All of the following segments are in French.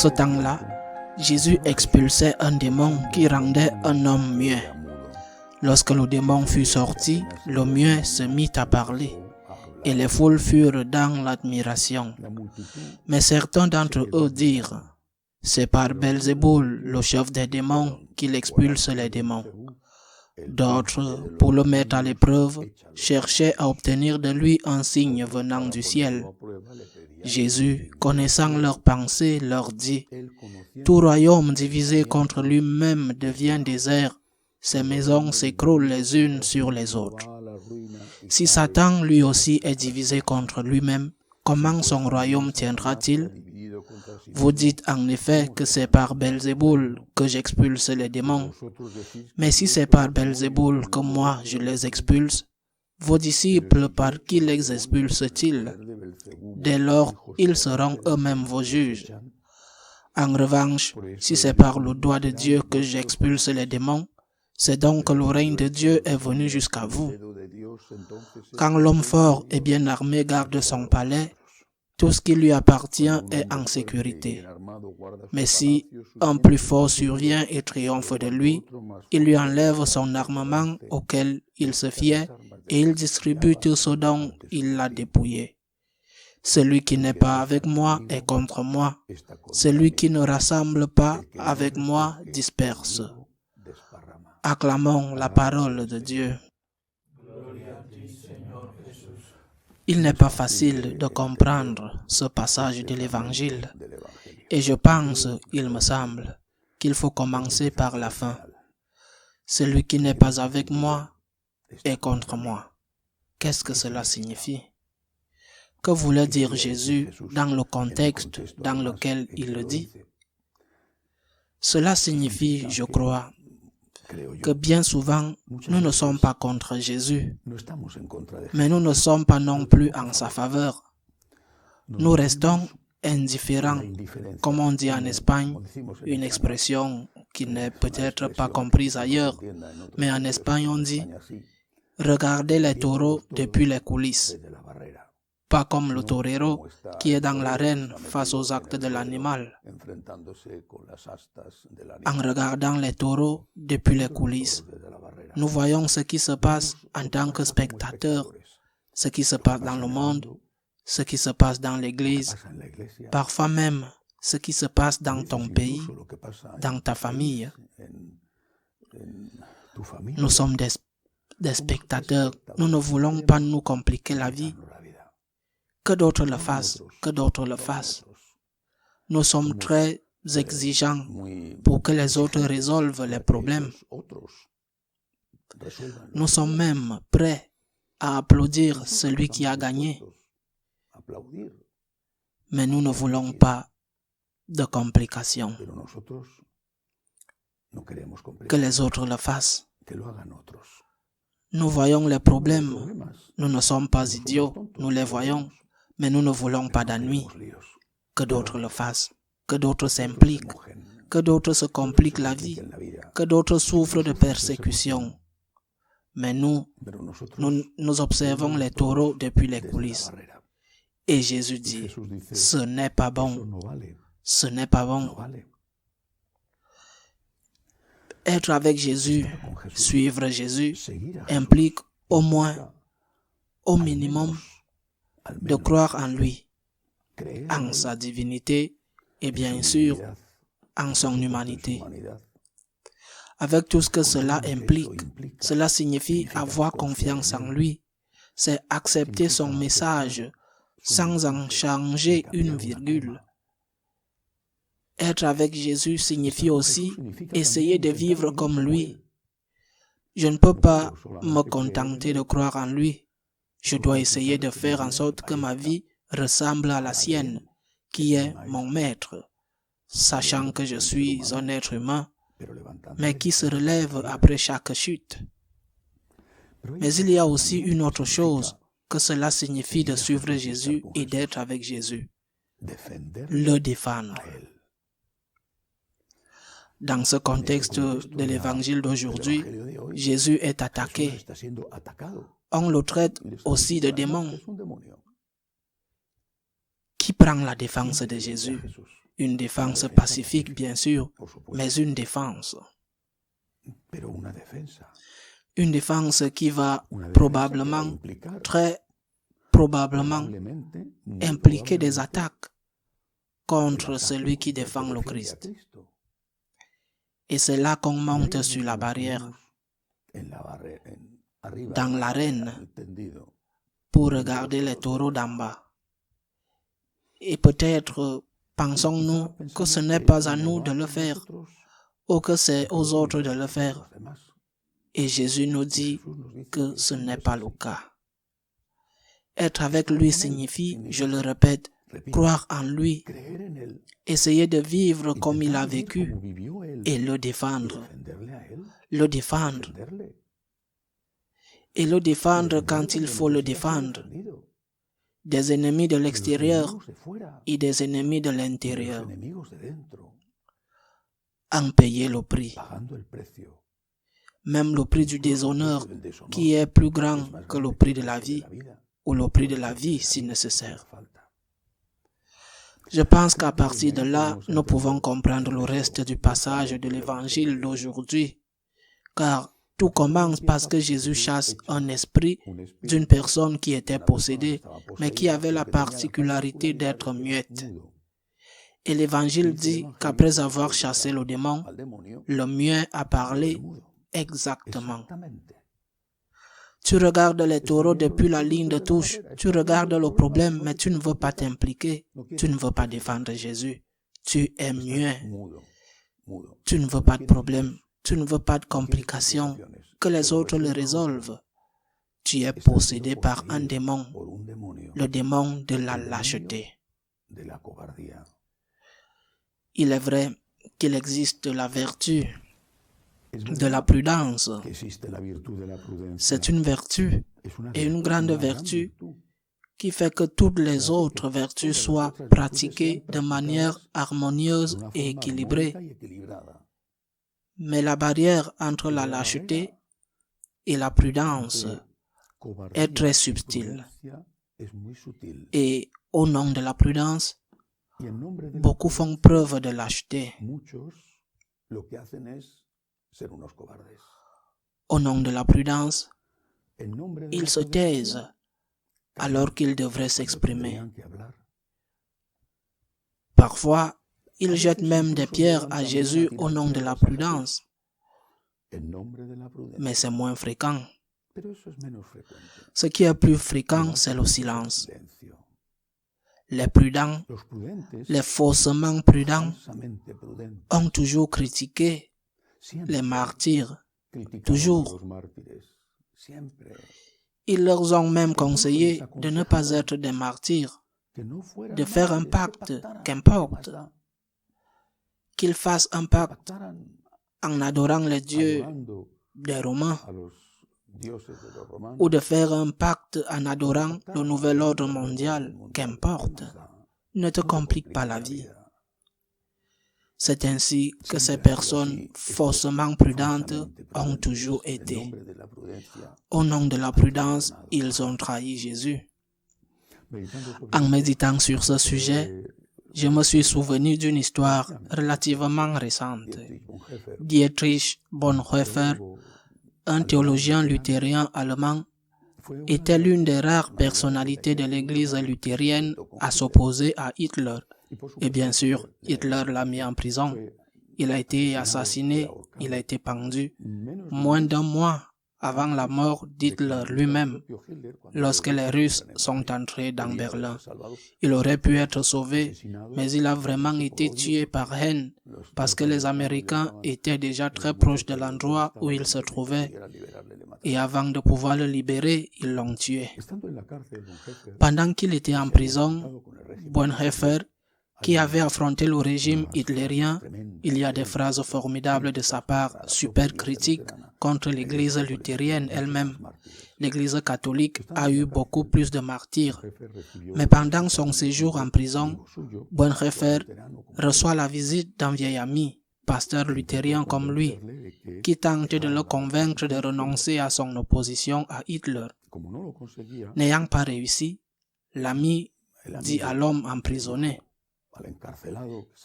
ce temps-là, Jésus expulsait un démon qui rendait un homme muet. Lorsque le démon fut sorti, le muet se mit à parler, et les foules furent dans l'admiration. Mais certains d'entre eux dirent, « C'est par Belzéboul, le chef des démons, qu'il expulse les démons. » D'autres, pour le mettre à l'épreuve, cherchaient à obtenir de lui un signe venant du ciel. Jésus, connaissant leurs pensées, leur dit, « Tout royaume divisé contre lui-même devient désert, ses maisons s'écroulent les unes sur les autres. Si Satan lui aussi est divisé contre lui-même, comment son royaume tiendra-t-il? Vous dites en effet que c'est par Belzéboul que j'expulse les démons. Mais si c'est par Belzéboul que moi je les expulse, vos disciples par qui les expulsent-ils? Dès lors, ils seront eux-mêmes vos juges. En revanche, si c'est par le doigt de Dieu que j'expulse les démons, c'est donc que le règne de Dieu est venu jusqu'à vous. Quand l'homme fort et bien armé garde son palais, tout ce qui lui appartient est en sécurité. Mais si un plus fort survient et triomphe de lui, il lui enlève son armement auquel il se fiait et il distribue tout ce dont il l'a dépouillé. Celui qui n'est pas avec moi est contre moi. Celui qui ne rassemble pas avec moi disperse. Acclamons la parole de Dieu. Il n'est pas facile de comprendre ce passage de l'Évangile et je pense, il me semble, qu'il faut commencer par la fin. Celui qui n'est pas avec moi est contre moi. Qu'est-ce que cela signifie? Que voulait dire Jésus dans le contexte dans lequel il le dit? Cela signifie, je crois, que bien souvent, nous ne sommes pas contre Jésus, mais nous ne sommes pas non plus en sa faveur. Nous restons indifférents, comme on dit en Espagne, une expression qui n'est peut-être pas comprise ailleurs, mais en Espagne on dit « regardez les taureaux depuis les coulisses ». Pas comme le torero qui est dans l'arène face aux actes de l'animal. En regardant les taureaux depuis les coulisses, nous voyons ce qui se passe en tant que spectateurs, ce qui se passe dans le monde, ce qui se passe dans l'église, parfois même ce qui se passe dans ton pays, dans ta famille. Nous sommes des spectateurs, nous ne voulons pas nous compliquer la vie. Que d'autres le fassent, que d'autres le fassent. Nous sommes très exigeants pour que les autres résolvent les problèmes. Nous sommes même prêts à applaudir celui qui a gagné. Mais nous ne voulons pas de complications. Que les autres le fassent. Nous voyons les problèmes. Nous ne sommes pas idiots, nous les voyons. Mais nous ne voulons pas d'ennui. Que d'autres le fassent, que d'autres s'impliquent, que d'autres se compliquent la vie, que d'autres souffrent de persécutions. Mais nous observons les taureaux depuis les coulisses. Et Jésus dit, ce n'est pas bon, ce n'est pas bon. Être avec Jésus, suivre Jésus, implique au moins, au minimum, de croire en lui, en sa divinité et bien sûr en son humanité. Avec tout ce que cela implique, cela signifie avoir confiance en lui, c'est accepter son message sans en changer une virgule. Être avec Jésus signifie aussi essayer de vivre comme lui. Je ne peux pas me contenter de croire en lui. Je dois essayer de faire en sorte que ma vie ressemble à la sienne, qui est mon maître, sachant que je suis un être humain, mais qui se relève après chaque chute. Mais il y a aussi une autre chose que cela signifie de suivre Jésus et d'être avec Jésus, le défendre. Dans ce contexte de l'évangile d'aujourd'hui, Jésus est attaqué. On le traite aussi de démon. Qui prend la défense de Jésus? Une défense pacifique, bien sûr, mais une défense. Une défense qui va probablement, très probablement, impliquer des attaques contre celui qui défend le Christ. Et c'est là qu'on monte sur la barrière, dans l'arène, pour regarder les taureaux d'en bas. Et peut-être pensons-nous que ce n'est pas à nous de le faire, ou que c'est aux autres de le faire. Et Jésus nous dit que ce n'est pas le cas. Être avec lui signifie, je le répète, croire en lui, essayer de vivre comme il a vécu et le défendre. Le défendre. Et le défendre quand il faut le défendre. Des ennemis de l'extérieur et des ennemis de l'intérieur. En payer le prix. Même le prix du déshonneur qui est plus grand que le prix de la vie, ou le prix de la vie si nécessaire. Je pense qu'à partir de là, nous pouvons comprendre le reste du passage de l'évangile d'aujourd'hui, car tout commence parce que Jésus chasse un esprit d'une personne qui était possédée, mais qui avait la particularité d'être muette. Et l'évangile dit qu'après avoir chassé le démon, le muet a parlé exactement. Tu regardes les taureaux depuis la ligne de touche, tu regardes le problème, mais tu ne veux pas t'impliquer, tu ne veux pas défendre Jésus. Tu es muet. Tu ne veux pas de problème, tu ne veux pas de complications, que les autres le résolvent. Tu es possédé par un démon, le démon de la lâcheté. Il est vrai qu'il existe la vertu de la prudence. C'est une vertu et une grande vertu qui fait que toutes les autres vertus soient pratiquées de manière harmonieuse et équilibrée. Mais la barrière entre la lâcheté et la prudence est très subtile. Et au nom de la prudence, beaucoup font preuve de lâcheté. Au nom de la prudence, ils se taisent alors qu'ils devraient s'exprimer. Parfois, ils jettent même des pierres à Jésus au nom de la prudence. Mais c'est moins fréquent. Ce qui est plus fréquent, c'est le silence. Les prudents, les faussement prudents, ont toujours critiqué les martyrs, toujours. Ils leur ont même conseillé de ne pas être des martyrs, de faire un pacte, qu'importe, qu'ils fassent un pacte en adorant les dieux des Romains, ou de faire un pacte en adorant le nouvel ordre mondial, qu'importe. Ne te complique pas la vie. C'est ainsi que ces personnes faussement prudentes ont toujours été. Au nom de la prudence, ils ont trahi Jésus. En méditant sur ce sujet, je me suis souvenu d'une histoire relativement récente. Dietrich Bonhoeffer, un théologien luthérien allemand, était l'une des rares personnalités de l'église luthérienne à s'opposer à Hitler. Et bien sûr, Hitler l'a mis en prison. Il a été assassiné, il a été pendu. Moins d'un mois avant la mort d'Hitler lui-même, lorsque les Russes sont entrés dans Berlin. Il aurait pu être sauvé, mais il a vraiment été tué par haine, parce que les Américains étaient déjà très proches de l'endroit où il se trouvait. Et avant de pouvoir le libérer, ils l'ont tué. Pendant qu'il était en prison, Bonhoeffer, qui avait affronté le régime hitlérien, il y a des phrases formidables de sa part, super critiques contre l'église luthérienne elle-même. L'église catholique a eu beaucoup plus de martyrs. Mais pendant son séjour en prison, Bonhoeffer reçoit la visite d'un vieil ami, pasteur luthérien comme lui, qui tente de le convaincre de renoncer à son opposition à Hitler. N'ayant pas réussi, l'ami dit à l'homme emprisonné: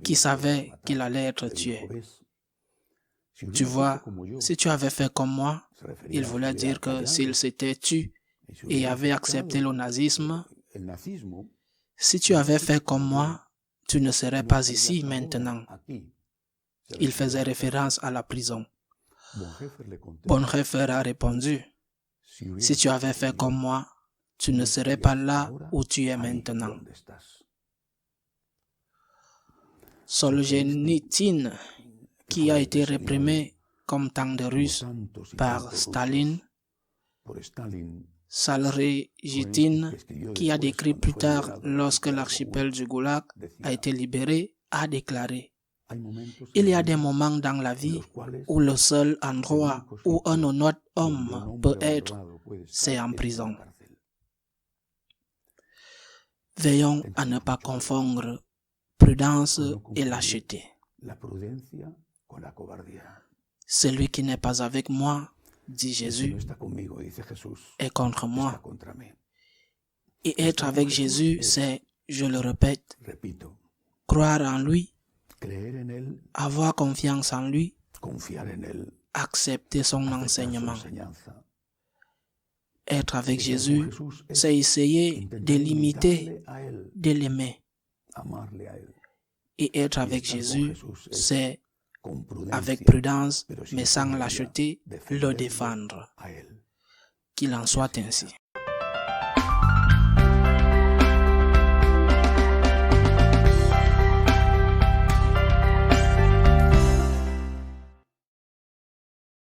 qui savait qu'il allait être tué. Tu vois, si tu avais fait comme moi, il voulait dire que s'il s'était tué et avait accepté le nazisme, si tu avais fait comme moi, tu ne serais pas ici maintenant. Il faisait référence à la prison. Bonhoeffer a répondu, si tu avais fait comme moi, tu ne serais pas là où tu es maintenant. Solzhenitsyn, qui a été réprimé comme tant de Russes par Staline, Solzhenitsyn, qui a décrit plus tard lorsque l'archipel du Goulag a été libéré, a déclaré: il y a des moments dans la vie où le seul endroit où un honnête homme peut être, c'est en prison. Veillons à ne pas confondre prudence et lâcheté. Celui qui n'est pas avec moi, dit Jésus, est contre moi. Et être avec Jésus, c'est, je le répète, croire en lui, avoir confiance en lui, accepter son enseignement. Être avec Jésus, c'est essayer de l'imiter, de l'aimer. Et être avec Jésus, c'est, avec prudence, mais sans lâcheté, le défendre. Qu'il en soit ainsi.